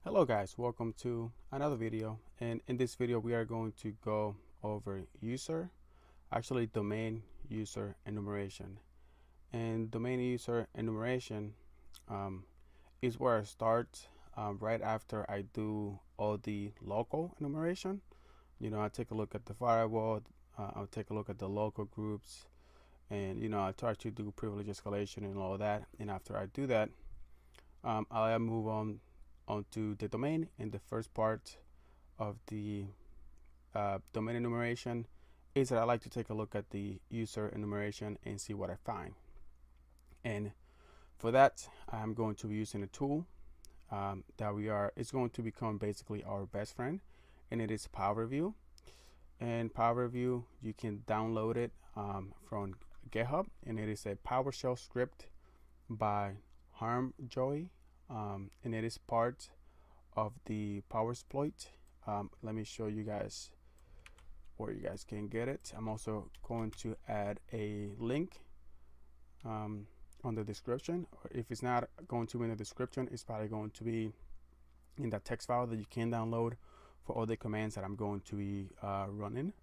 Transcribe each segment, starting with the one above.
Hello guys, welcome to another video, and in this video we are going to go over domain user enumeration. And domain user enumeration is where I start right after I do all the local enumeration. I take a look at the firewall, I'll take a look at the local groups, and I try to do privilege escalation and all that. And after I do that, I'll move onto the domain. And the first part of the domain enumeration is that I like to take a look at the user enumeration and see what I find. And for that, I'm going to be using a tool it's going to become basically our best friend, and it is PowerView. And PowerView, you can download it from GitHub, and it is a PowerShell script by Harmjoy. And it is part of the PowerSploit. Let me show you guys where you guys can get it. I'm also going to add a link on the description, or if it's not going to be in the description, it's probably going to be in that text file that you can download for all the commands that I'm going to be running.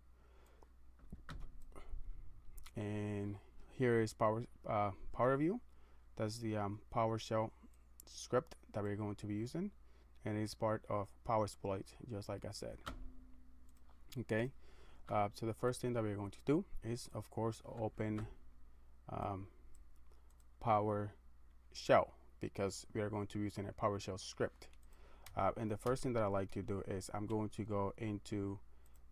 And here is PowerView. That's the PowerShell script that we're going to be using, and it's part of PowerSploit, just like I said. Okay, so the first thing that we're going to do is, of course, open PowerShell, because we are going to be using a PowerShell script. And the first thing that I like to do is I'm going to go into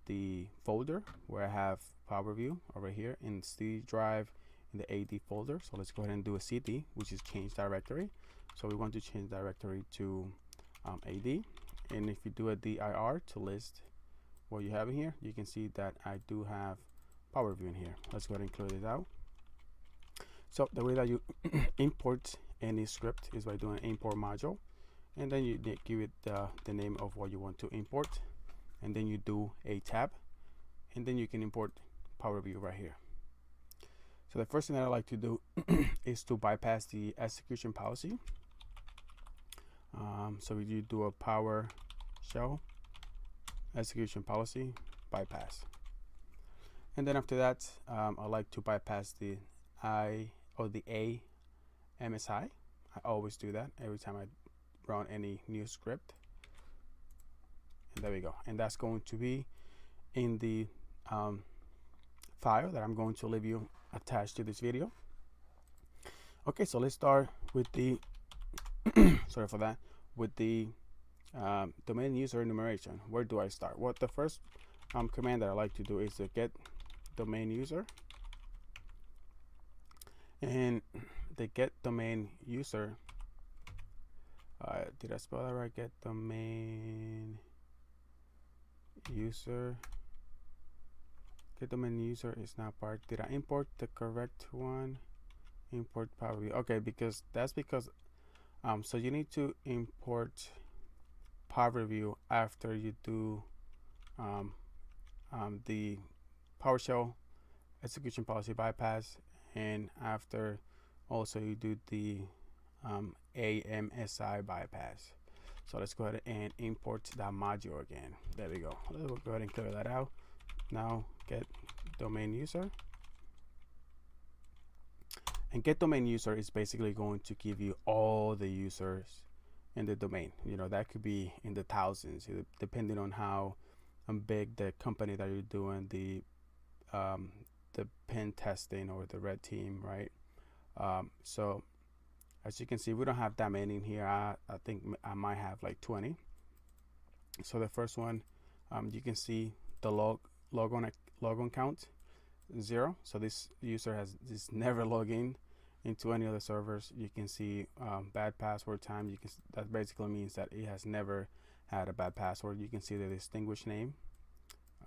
the folder where I have PowerView over here in C drive in the AD folder. So let's go ahead and do a CD, which is change directory. So we want to change directory to AD, and if you do a dir to list what you have in here, you can see that I do have PowerView in here. Let's go ahead and clear this out. So the way that you import any script is by doing import module, and then you give it the name of what you want to import, and then you do a tab, and then you can import PowerView right here. So the first thing that I like to do is to bypass the execution policy. So you do a PowerShell execution policy bypass, and then after that, I like to bypass the A MSI. I always do that every time I run any new script. And there we go. And that's going to be in the file that I'm going to leave you attached to this video. Okay, so let's start with the sorry for that, with the domain user enumeration. Where do I start? Well, the first command that I like to do is to get domain user, and the get domain user, did I spell that right? Get domain user. Get domain user is not part. Did I import the correct one? Import PowerView. Okay, because so you need to import PowerView after you do the PowerShell execution policy bypass, and after also you do the AMSI bypass. So let's go ahead and import that module again. There we go. Let's go ahead and clear that out. Now get domain user. And get domain user is basically going to give you all the users in the domain. That could be in the thousands, depending on how big the company that you're doing the pen testing or the red team, right? So as you can see, we don't have that many in here. I think I might have like 20. So the first one, you can see the logon count 0. So this user has never logged in into any other servers. You can see bad password time. That basically means that it has never had a bad password. You can see the distinguished name,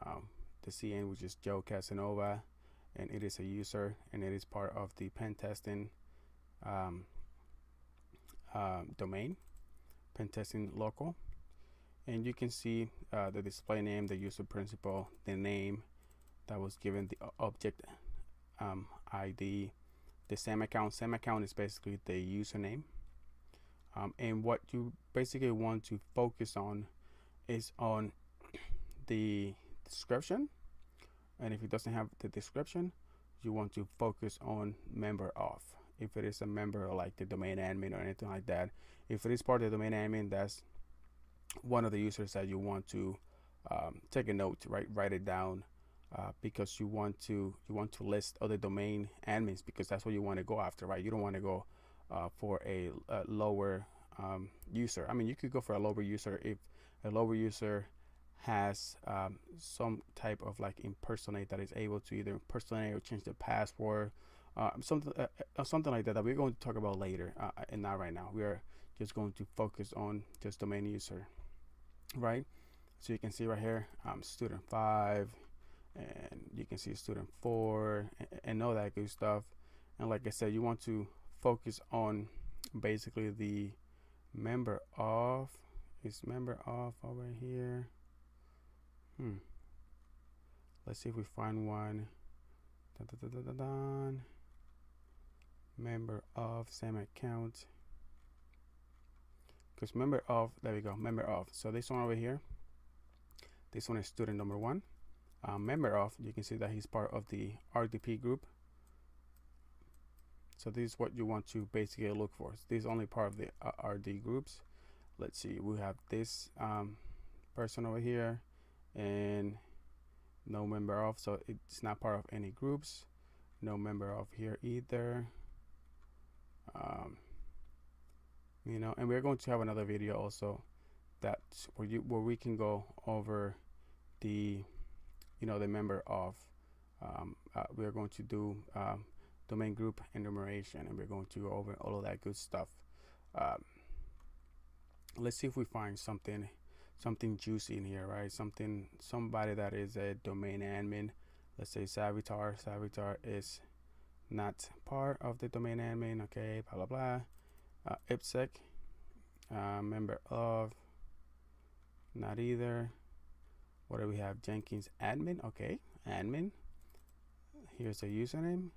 the CN, which is Joe Casanova, and it is a user, and it is part of the pen testing domain, pen testing local. And you can see the display name, the user principal, the name that was given, the object ID, the SAM account. SAM account is basically the username. And what you basically want to focus on is on the description. And if it doesn't have the description, you want to focus on member of. If it is a member like the domain admin or anything like that, if it is part of the domain admin, that's one of the users that you want to take a note, write it down, because you want to list other domain admins, because that's what you want to go after, right? You don't want to go for a lower user. I mean, you could go for a lower user if a lower user has some type of like impersonate that is able to either impersonate or change the password, something like that we're going to talk about later, and not right now. We are just going to focus on just domain user, right? So you can see right here, student 5, and you can see student 4, and all that good stuff. And like I said, you want to focus on basically the member of. Is member of over here? Let's see if we find one. Member of same account. Because member of, there we go, member of. So this one over here, this one is student number 1. Member of, you can see that he's part of the RDP group. So this is what you want to basically look for. This is only part of the RD groups. Let's see, we have this person over here, and no member of, so it's not part of any groups. No member of here either. You know, and we're going to have another video also that where we can go over the, you know, the member of. We're going to do domain group enumeration, and we're going to go over all of that good stuff. Let's see if we find something juicy in here, right? Somebody that is a domain admin. Let's say Savitar. Savitar is not part of the domain admin. Okay, blah blah blah. IPSec, member of, not either. What do we have? Jenkins admin. Okay, admin. Here's a username,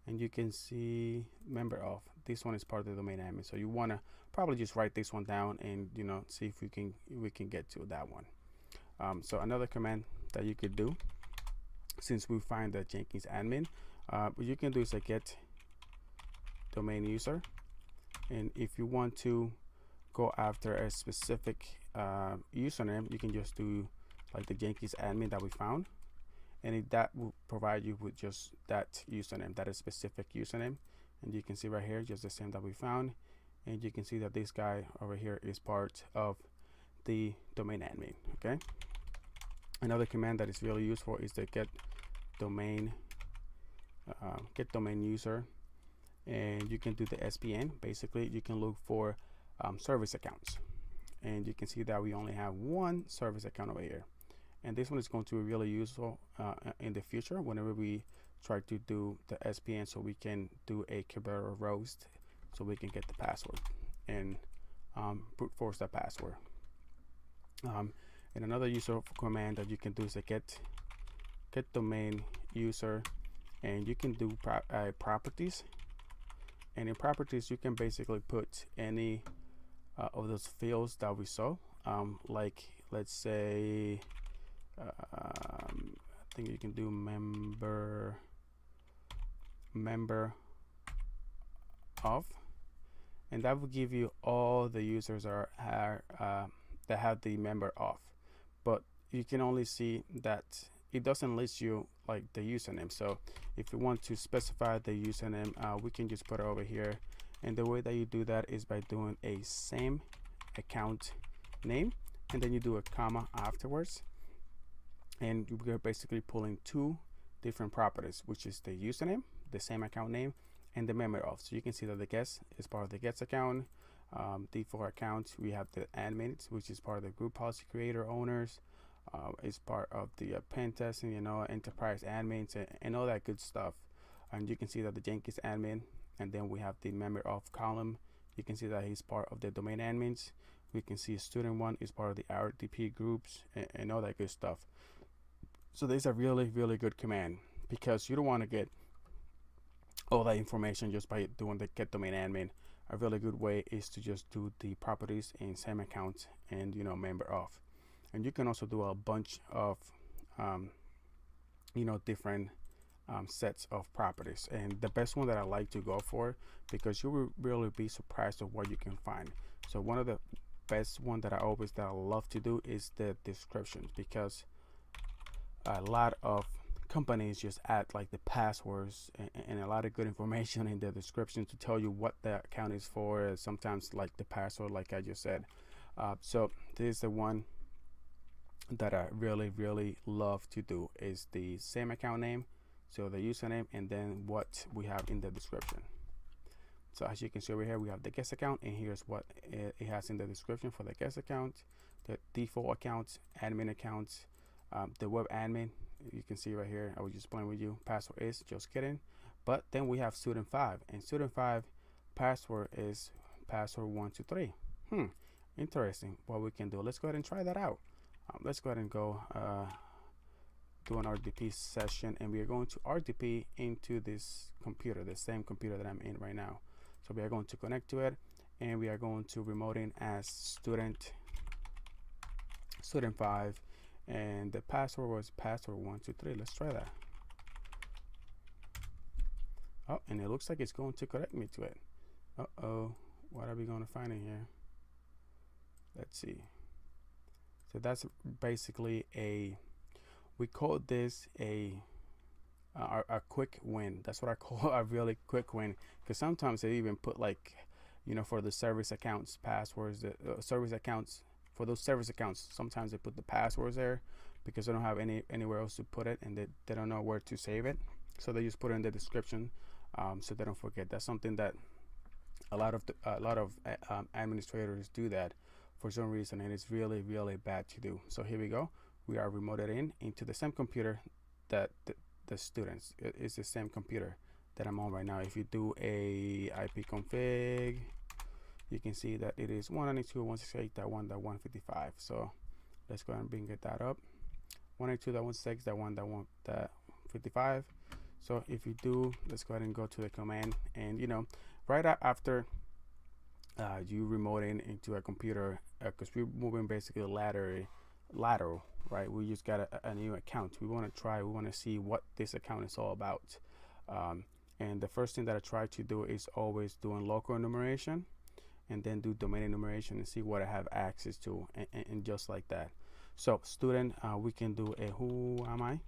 and you can see member of. This one is part of the domain admin, so you want to probably just write this one down and, you know, see if we can get to that one. So another command that you could do, since we find the Jenkins admin, what you can do is a get domain user, and if you want to go after a specific username, you can just do like the Jenkins admin that we found, and that will provide you with just that username, that is specific username. And you can see right here just the same that we found, and you can see that this guy over here is part of the domain admin. Okay, another command that is really useful is the get domain user, and you can do the SPN. Basically, you can look for service accounts, and you can see that we only have one service account over here, and this one is going to be really useful in the future whenever we try to do the SPN, so we can do a Kerberos roast, so we can get the password and brute force that password. And another useful command that you can do is a get domain user, and you can do properties, and in properties you can basically put any of those fields that we saw, like let's say I think you can do member of, and that will give you all the users that have the member of, but you can only see that it doesn't list you like the username. So if you want to specify the username, we can just put it over here, and the way that you do that is by doing a same account name, and then you do a comma afterwards, and we're basically pulling two different properties, which is the username, the same account name, and the member of. So you can see that the guest is part of the guest account. D4 account, we have the admins, which is part of the group policy creator owners, is part of the pen testing, you know, enterprise admins, and all that good stuff. And you can see that the Jenkins admin, and then we have the member of column. You can see that he's part of the domain admins. We can see student 1 is part of the RDP groups, and all that good stuff. So there's a really good command, because you don't want to get all that information just by doing the get domain admin. a really good way is to just do the properties in same account and member of. And you can also do a bunch of different sets of properties, and the best one that I like to go for, because you will really be surprised of what you can find. So one of the best one that I love to do is the descriptions, because a lot of companies just add like the passwords and a lot of good information in the description to tell you what the account is for, sometimes like the password, like I just said. So this is the one that I really love to do, is the same account name, so the username, and then what we have in the description. So as you can see over here, we have the guest account, and here's what it has in the description for the guest account, the default accounts, admin accounts, the web admin. You can see right here, I was just playing with you, password is, just kidding. But then we have student 5, and student 5 password is password 123. Interesting what we can do. Let's go ahead and try that out. Let's go ahead and go do an RDP session, and we are going to RDP into this computer, the same computer that I'm in right now. So we are going to connect to it, and we are going to remote in as student 5, and the password was password 123. Let's try that. Oh, and it looks like it's going to connect me to it. What are we going to find in here? Let's see. So that's basically we call this a quick win. That's what I call a really quick win, because sometimes they even put like, for the service accounts passwords, the service accounts, for those service accounts, sometimes they put the passwords there because they don't have anywhere else to put it, and they don't know where to save it, so they just put it in the description, so they don't forget. That's something that a lot of administrators do that for some reason, and it's really bad to do. So here we go. We are remoted into the same computer that the students. It's the same computer that I'm on right now. If you do a IP config, you can see that it is 192.168.1.155. So let's go ahead and bring that up. 192.168.1.1.55. So if you do, let's go ahead and go to the command, and right after you remote into a computer, because we're moving basically lateral, right? We just got a new account. We want to see what this account is all about. And the first thing that I try to do is always doing local enumeration, and then do domain enumeration and see what I have access to, and just like that. So student, we can do a who am I.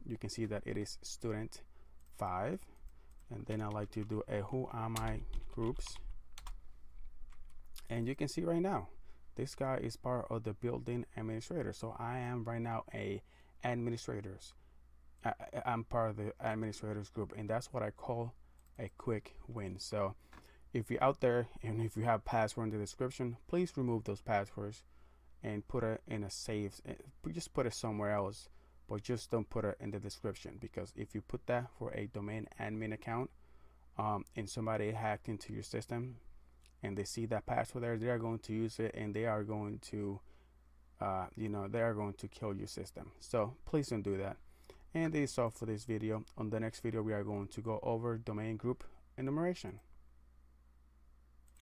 You can see that it is student 5, and then I like to do a who am I groups, and you can see right now this guy is part of the building administrator. So I am right now a administrators. I'm part of the administrators group, and that's what I call a quick win. So if you're out there and if you have password in the description, please remove those passwords and put it in a save. Just put it somewhere else, but just don't put it in the description, because if you put that for a domain admin account, and somebody hacked into your system and they see that password there, they are going to use it, and they are going to they are going to kill your system. So please don't do that. And this is all for this video. On the next video, we are going to go over domain group enumeration.